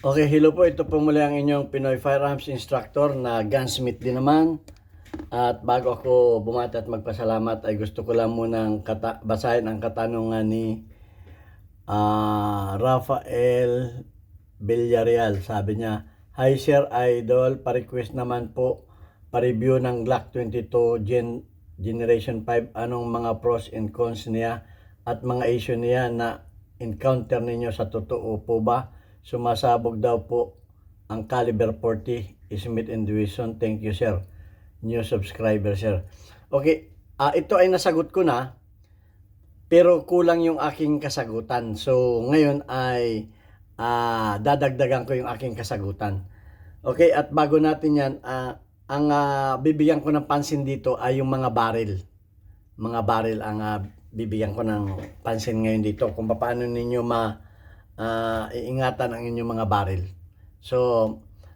Okay, hello po. Ito po muli ang inyong Pinoy Firearms Instructor na gunsmith din naman. At bago ako bumati at magpasalamat ay gusto ko lang munang basahin ang katanungan ni Rafael Villarreal. Sabi niya, "Hi Sir Idol, pa-request naman po pa-review ng Glock 22 Generation 5. Anong mga pros and cons niya at mga issue niya na encounter ninyo sa totoo po ba? Sumasabog daw po ang caliber 40 Smith & Wesson. Thank you sir. New subscriber sir." Okay, ito ay nasagot ko na pero kulang yung aking kasagutan. So ngayon ay dadagdagan ko yung aking kasagutan. Okay, at bago natin yan, ang bibigyan ko ng pansin dito ay yung mga barrel. Mga barrel ang bibigyan ko ng pansin ngayon dito kung paano ninyo iingatan ang inyong mga barrel. So,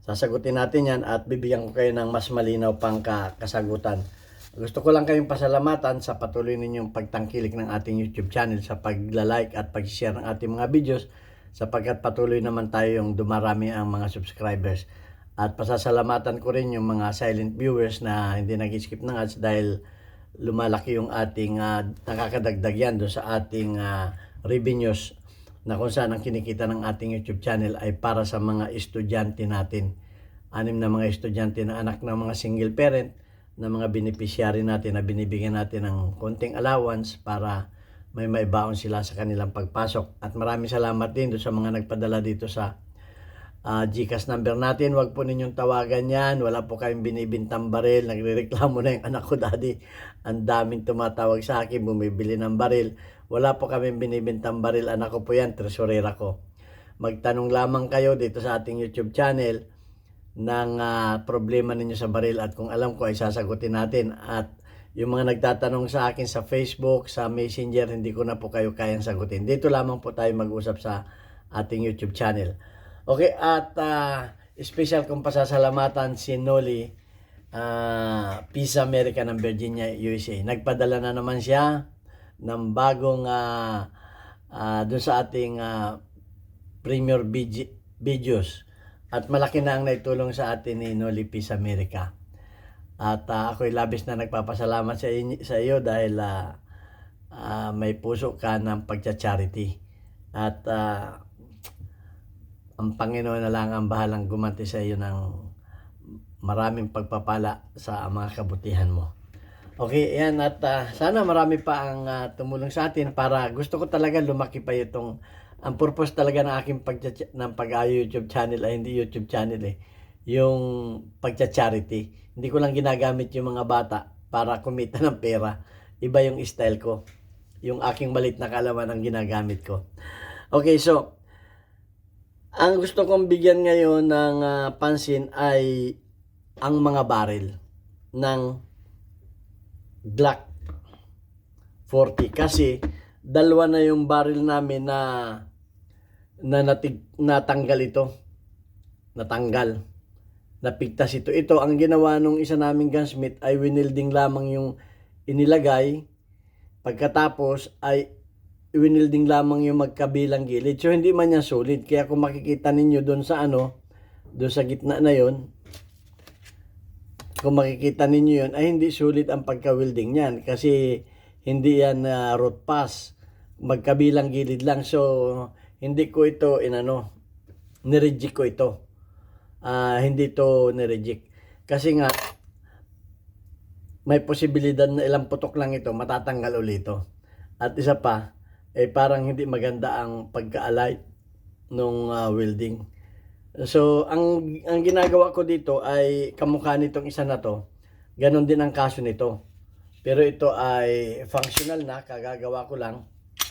sasagutin natin yan at bibigyan ko kayo ng mas malinaw pang kasagutan. Gusto ko lang kayong pasalamatan sa patuloy ninyong pagtangkilik ng ating YouTube channel, sa pagla-like at pag-share ng ating mga videos, sapagkat patuloy naman tayo yung dumarami ang mga subscribers. At pasasalamatan ko rin yung mga silent viewers na hindi nag-skip ng ads dahil lumalaki yung ating nakakadagdag yan doon sa ating revenues, na kung saan ang kinikita ng ating YouTube channel ay para sa mga estudyante natin. 6 na mga estudyante na anak ng mga single parent, na mga beneficiary natin na binibigyan natin ng konting allowance para may maibaon sila sa kanilang pagpasok. At maraming salamat din doon sa mga nagpadala dito sa GCash number natin. Huwag po ninyong tawagan yan. Wala po kayong binibintang baril. Nagrereklamo na yung anak ko, daddy. Ang daming tumatawag sa akin, bumibili ng baril. Wala po kami binibintang baril. Anak ko po yan, tresurera ko. Magtanong lamang kayo dito sa ating YouTube channel ng problema ninyo sa baril, at kung alam ko ay sasagutin natin. At yung mga nagtatanong sa akin sa Facebook, sa Messenger, hindi ko na po kayo kayang sagutin. Dito lamang po tayo mag-usap sa ating YouTube channel. Okay, at special kong pasasalamatan si Noli Peace America ng Virginia, USA. Nagpadala na naman siya ng bagong doon sa ating premier videos. At malaki na ang naitulong sa atin ni Noli Peace America. At ako'y labis na nagpapasalamat sa iyo dahil may puso ka ng pagcha-charity. At ang Panginoon na lang ang bahalang gumanti sa iyo ng maraming pagpapala sa mga kabutihan mo. Okay, yan, at sana marami pa ang tumulong sa atin para gusto ko talaga lumaki pa itong, ang purpose talaga ng aking pag-YouTube channel ay hindi YouTube channel yung pagcha-charity. Hindi ko lang ginagamit yung mga bata para kumita ng pera. Iba yung style ko. Yung aking malit na kaalaman ang ginagamit ko. Okay, so ang gusto kong bigyan ngayon ng pansin ay ang mga barrel ng Glock 40. Kasi dalawa na yung barrel namin na natanggal ito. Natanggal. Napigtas ito. Ito, ang ginawa nung isa naming gunsmith ay winilding lamang yung inilagay. Pagkatapos ay winilding lamang yung magkabilang gilid. So hindi man yan solid. Kaya kung makikita ninyo doon sa doon sa gitna na yon, kung makikita ninyo yon, ay hindi solid ang pagka-welding niyan. Kasi hindi yan root pass. Magkabilang gilid lang. So hindi ko ito nireject ko ito. Hindi to nireject. Kasi nga may posibilidad na ilang putok lang ito, matatanggal ulit ito. At isa pa, parang hindi maganda ang pagka-align nung welding. So, ang ginagawa ko dito ay kamukha nitong isa na to. Ganon din ang kaso nito. Pero ito ay functional na, kagagawa ko lang.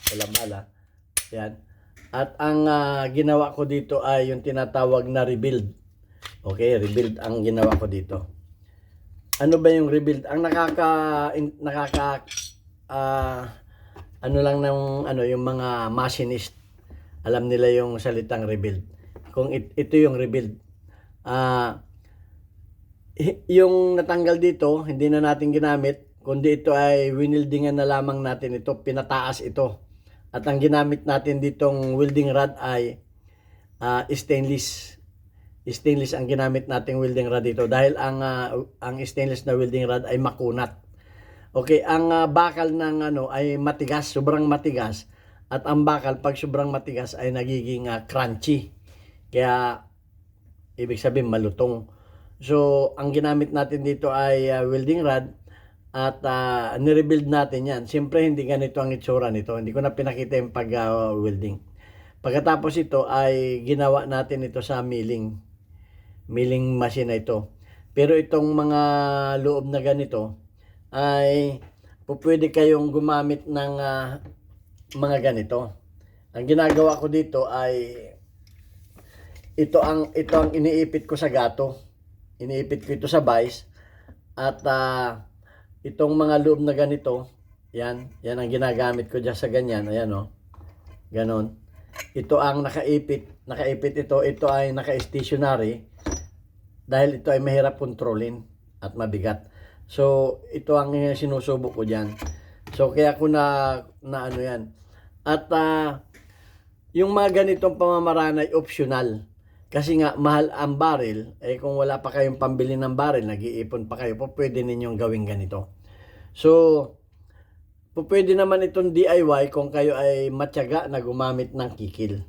Walang bala. Yan. At ang ginawa ko dito ay yung tinatawag na rebuild. Okay, rebuild ang ginawa ko dito. Ano ba yung rebuild? Ang yung mga machinist, alam nila yung salitang rebuild. Kung ito yung rebuild. Yung natanggal dito, hindi na natin ginamit, kundi ito ay winildingan na lamang natin ito, pinataas ito. At ang ginamit natin ditong welding rod ay stainless. Stainless ang ginamit nating welding rod dito dahil ang stainless na welding rod ay makunat. Okay, ang bakal ng ay matigas, sobrang matigas, at ang bakal pag sobrang matigas ay nagiging crunchy. Kaya ibig sabihin malutong. So, ang ginamit natin dito ay welding rod at nirebuild natin yan. Siyempre, hindi ganito ang itsura nito. Hindi ko na pinakita yung pag-welding. Pagkatapos ito ay ginawa natin ito sa milling machine na ito. Pero itong mga loob na ganito ay pwede kayong gumamit ng mga ganito. Ang ginagawa ko dito ay ito ang iniipit ko sa gato. Iniipit ko ito sa vise at itong mga loob na ganito, yan ang ginagamit ko diyan sa ganyan. Ayan ganon. Ito ang nakaipit ito ay naka-stationary dahil ito ay mahirap kontrolin at mabigat. So, ito ang sinusubok ko diyan. So, kaya ko na ano yan. At yung mga ganitong pamamaraan ay optional. Kasi nga, mahal ang baril. Kung wala pa kayong pambili ng baril, nag-iipon pa kayo, pwede ninyong gawin ganito. So, pwede naman itong DIY kung kayo ay matyaga na gumamit ng kikil.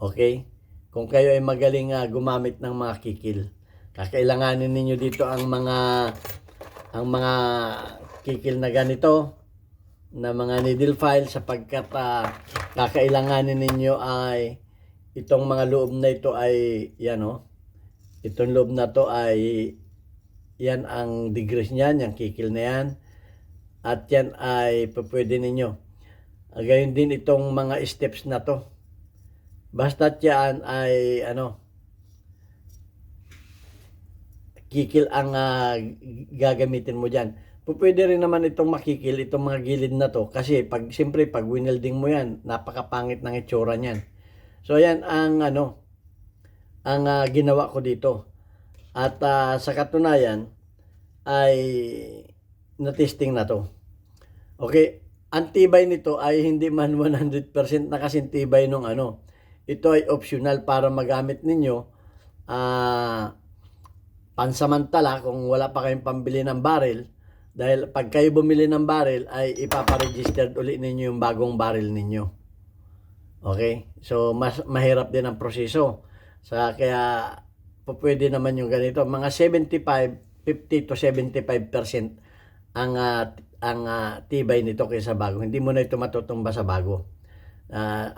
Okay? Kung kayo ay magaling gumamit ng mga kikil. Kakailanganin ninyo dito ang mga kikil na ganito, na mga needle file, sapagkat kakailanganin ninyo ay itong mga loob na ito ay itong loob na to ay yan ang degrees niyan, yung kikil na yan, at yan ay pwede ninyo. Gayon din itong mga steps na to, basta't yan ay kikil ang gagamitin mo dyan. Pwede rin naman itong makikil, itong mga gilid na to, kasi siyempre pag winelding mo yan, napakapangit ng itsura niyan. So ayan ang ginawa ko dito. At sa katunayan ay na-testing na to. Okay, ang tibay nito ay hindi man 100% na kasing tibay nung Ito ay optional para magamit ninyo pansamantala kung wala pa kayong pambili ng baril. Dahil pag kayo bumili ng baril ay ipaparegistered uli ninyo yung bagong baril ninyo. Okay? So, mas mahirap din ang proseso. Kaya, pwede naman yung ganito. Mga 50 to 75% ang tibay nito kaysa bago. Hindi mo na ito matutumba sa bago.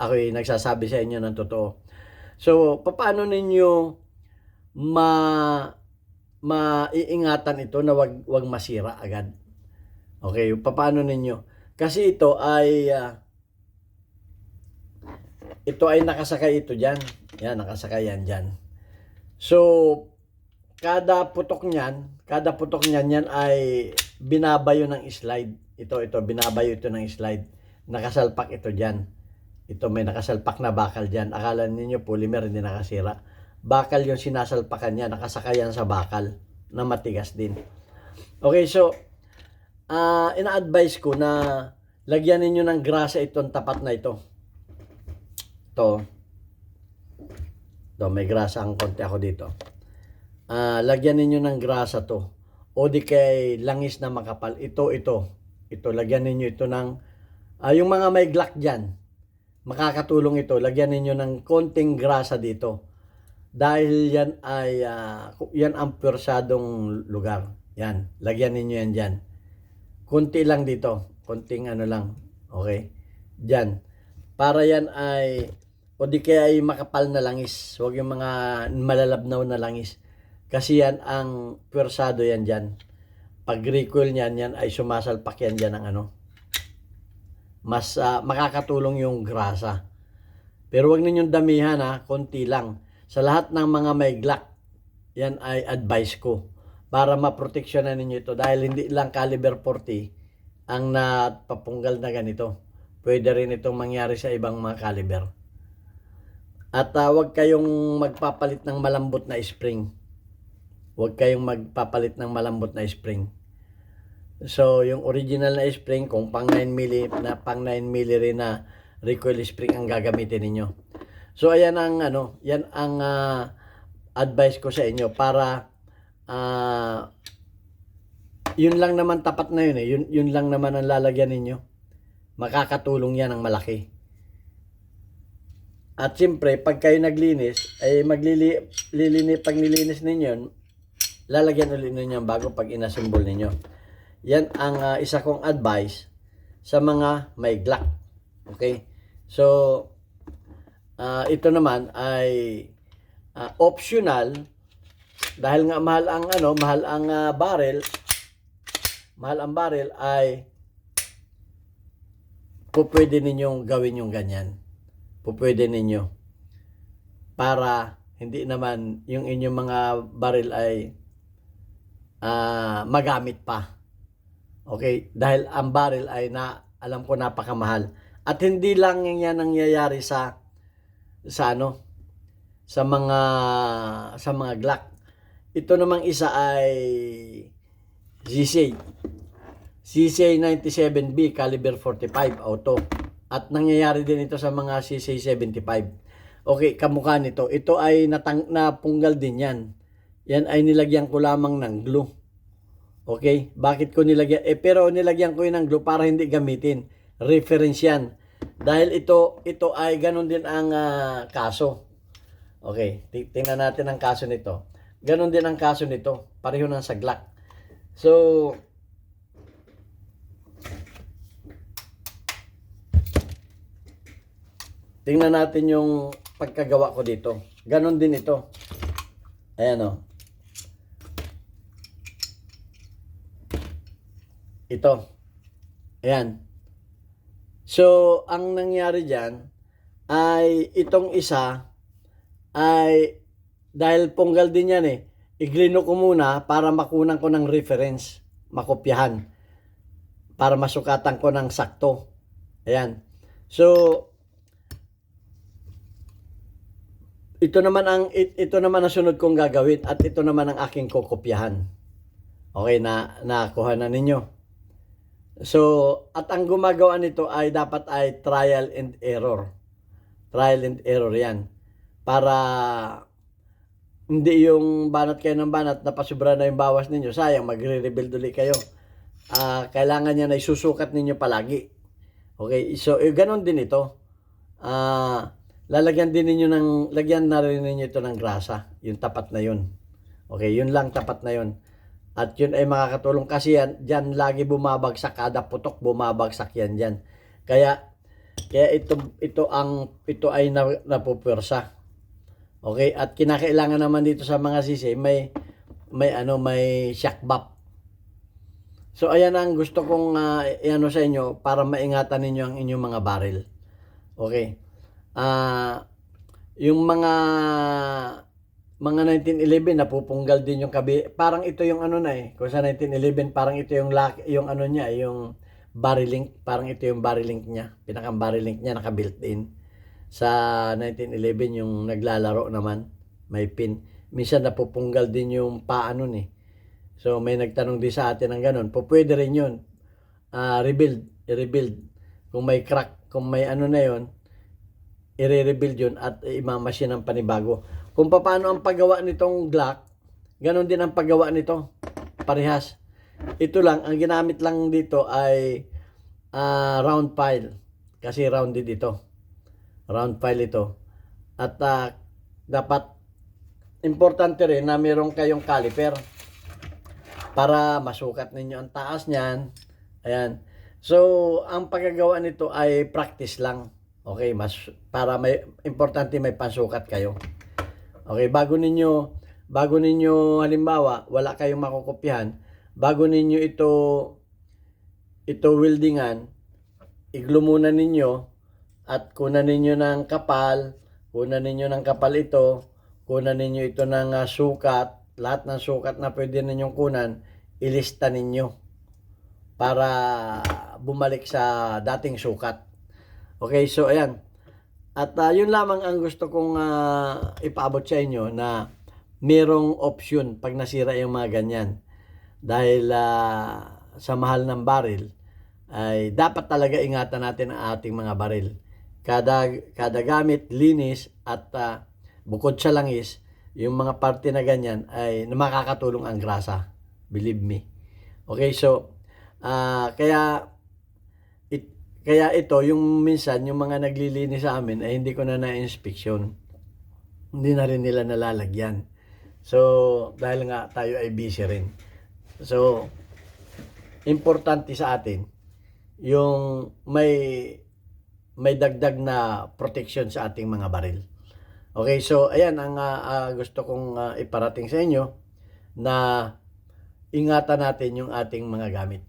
Ako'y nagsasabi sa inyo ng totoo. So, paano ninyo maiingatan ito na wag masira agad? Okay, paano ninyo? Kasi ito ay nakasakay ito dyan. Yan, nakasakay yan dyan. So, kada putok niyan yan ay binabayo ng slide. Ito, binabayo ito ng slide. Nakasalpak ito dyan. Ito, may nakasalpak na bakal dyan. Akala ninyo polymer, hindi nakasira. Bakal yung sinasalpakan niya, nakasakay yan sa bakal na matigas din. Okay, so, ina-advise ko na lagyan ninyo ng grasa itong tapat na ito. Ito, may grasa ang konti ako dito. Lagyan ninyo ng grasa to. O di kay langis na makapal. Ito, lagyan ninyo ito ng, yung mga may glock dyan, makakatulong ito. Lagyan ninyo ng konting grasa dito. Dahil yan ay, yan ang pwersadong lugar. Yan, lagyan ninyo yan dyan. Konti lang dito. Konting lang. Okay? Dyan. Para yan ay, o di kaya ay makapal na langis. Huwag yung mga malalabnaw na langis. Kasi yan ang pwersado yan dyan. Pag recoil niyan, yan ay sumasalpak yan dyan ng mas makakatulong yung grasa. Pero huwag ninyong damihan konti lang. Sa lahat ng mga may glock, yan ay advice ko. Para maproteksyonan ninyo ito. Dahil hindi lang caliber 40 ang napapunggal na ganito. Pwede rin itong mangyari sa ibang mga caliber. At huwag kayong magpapalit ng malambot na spring. Huwag kayong magpapalit ng malambot na spring. So, yung original na spring, kung pang 9mm rin na recoil spring ang gagamitin ninyo. So ayan ang yan ang advice ko sa inyo para yun lang naman tapat na yun eh. Yun lang naman ang lalagyan ninyo. Makakatulong yan ng malaki. At siyempre, pag kayo naglinis, ay pag nilinis ninyo, lalagyan ulit ninyo bago pag inassemble ninyo. Yan ang isa kong advice sa mga may Glock. Okay? So, ito naman ay optional dahil nga mahal ang barrel. Mahal ang barrel ay pwede ninyong gawin yung ganyan. Pwede ninyo para hindi naman yung inyong mga barrel ay magamit pa. Okay? Dahil ang barrel ay alam ko napakamahal. At hindi lang yan nangyayari sa mga Glock. Ito namang isa ay CC97B caliber 45 auto. At nangyayari din ito sa mga CC75. Okay, kamukha nito. Ito ay napunggal din yan. Yan ay nilagyan ko lamang ng glue. Okay? Bakit ko nilagyan? Pero nilagyan ko yun ng glue para hindi gamitin. Reference yan. Dahil ito ay ganun din ang kaso. Okay, tingnan natin ang kaso nito. Ganun din ang kaso nito. Pareho ng sa Glock. So, tingnan natin yung pagkagawa ko dito. Ganon din ito. Ayan o. Ito. Ayan. So, ang nangyari dyan ay itong isa ay dahil punggal din yan eh. Iglino ko muna para makunan ko ng reference. Makopyahan. Para masukatan ko ng sakto. Ayan. So, ito naman ang sunod kong gagawin at ito naman ang aking kokopyahan. Okay, nakuha na ninyo. So, at ang gumagawa nito ay dapat ay trial and error. Trial and error yan. Para hindi yung banat kayo ng banat, napasubra na yung bawas ninyo. Sayang, magre-rebuild ulit kayo. Kailangan yan ay susukat ninyo palagi. Okay, so ganon din ito. Lagyan na rin ninyo ito ng grasa. Yung tapat na yun. Okay, yun lang tapat na yun. At yun ay makakatulong kasi dyan lagi bumabagsak. Kada putok bumabagsak yan dyan. Kaya ito ay napupwersa. Okay, at kinakailangan naman dito sa mga sisi may shock valve. So ayan ang gusto kong sa inyo para maingatan ninyo ang inyong mga barrel. Okay. Yung mga 1911 napupunggal din yung parang ito yung kung sa 1911 parang ito yung niya, yung barrel link, parang ito yung barrel link niya, pinakang barrel link niya naka-built in. Sa 1911 yung naglalaro naman may pin, minsan napupunggal din yung paano eh. So may nagtanong din sa atin ng ganun, pwede rin yun. I-rebuild kung may crack, kung may na yun, i-rebuild yun at imamasin ng panibago. Kung paano ang paggawa nitong Glock, ganun din ang paggawa nito. Parehas. Ito lang, ang ginamit lang dito ay round file. Kasi rounded ito. Round file ito. At dapat importante rin na meron kayong caliper para masukat ninyo ang taas niyan. Ayan. So, ang paggagawa nito ay practice lang. Okay, para importante may pansukat kayo. Okay, bago ninyo halimbawa, wala kayong makukopyahan, bago ninyo ito weldingan, iglo muna ninyo at kunan ninyo ng kapal, ito, kunan ninyo ito ng sukat, lahat ng sukat na pwede ninyong kunan, ilista ninyo para bumalik sa dating sukat. Okay, so ayan. At yun lamang ang gusto kong ipaabot sa inyo na merong option pag nasira yung mga ganyan. Dahil sa mahal ng baril, ay dapat talaga ingatan natin ang ating mga baril. kada gamit, linis, at bukod sa langis, yung mga parte na ganyan ay makakatulong ang grasa. Believe me. Okay, so, kaya ito, yung minsan, yung mga naglilinis sa amin, ay hindi ko na na-inspeksyon. Hindi na rin nila nalalagyan. So, dahil nga tayo ay busy rin. So, importante sa atin, yung may dagdag na protection sa ating mga baril. Okay, so ayan ang gusto kong iparating sa inyo, na ingatan natin yung ating mga gamit.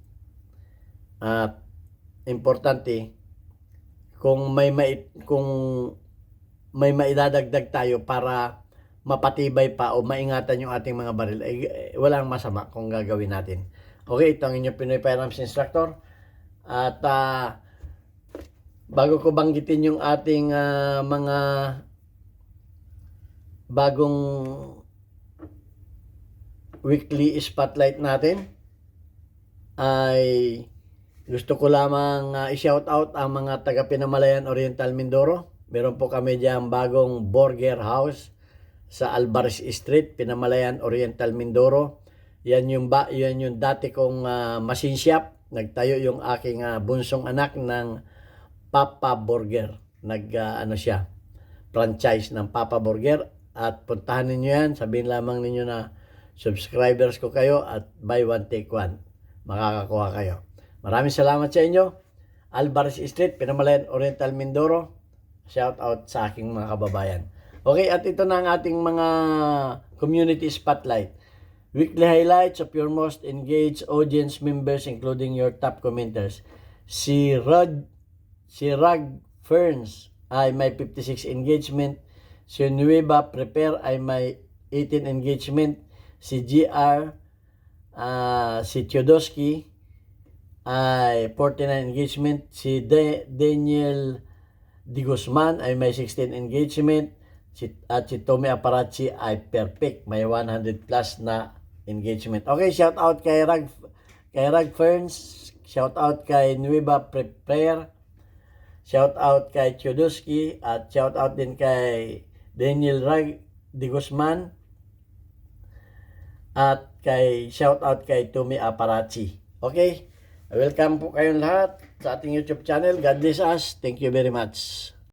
At importante, kung may maidadagdag tayo para mapatibay pa o maingatan yung ating mga baril, ay walang masama kung gagawin natin. Okay, ito ang inyong Pinoy Firearms Instructor. At bago ko banggitin yung ating mga bagong weekly spotlight natin, ay gusto ko lamang i-shout out ang mga taga Pinamalayan Oriental Mindoro. Meron po kami diyan bagong burger house sa Alvarez Street, Pinamalayan Oriental Mindoro. Yan yung dati kong machine shop. Nagtayo yung aking bunsong anak ng Papa Burger. Siya, franchise ng Papa Burger. At puntahan ninyo yan. Sabihin lamang ninyo na subscribers ko kayo at buy one take one. Makakakuha kayo. Maraming salamat sa inyo. Alvarez Street, Pinamalayan Oriental Mindoro. Shout out sa aking mga kababayan. Okay, at ito na ang ating mga community spotlight. Weekly highlights of your most engaged audience members, including your top commenters. Si Rag Ferns ay may 56 engagement. Si Nueva Prepare ay may 18 engagement. Si GR, si Tiodoski ay 49 engagement. Si Daniel Di Guzman ay may 16 engagement. At si Tommy Aparachi ay perfect, may 100 plus na engagement. Okay, shout out kay Rag Ferns, shout out kay Nueva Prepare, shout out kay Tiodoski, at shout out din kay Daniel Rag Di Guzman, at shout out kay Tommy Aparachi. Okay, welcome po kayong lahat sa ating YouTube channel. God bless us. Thank you very much.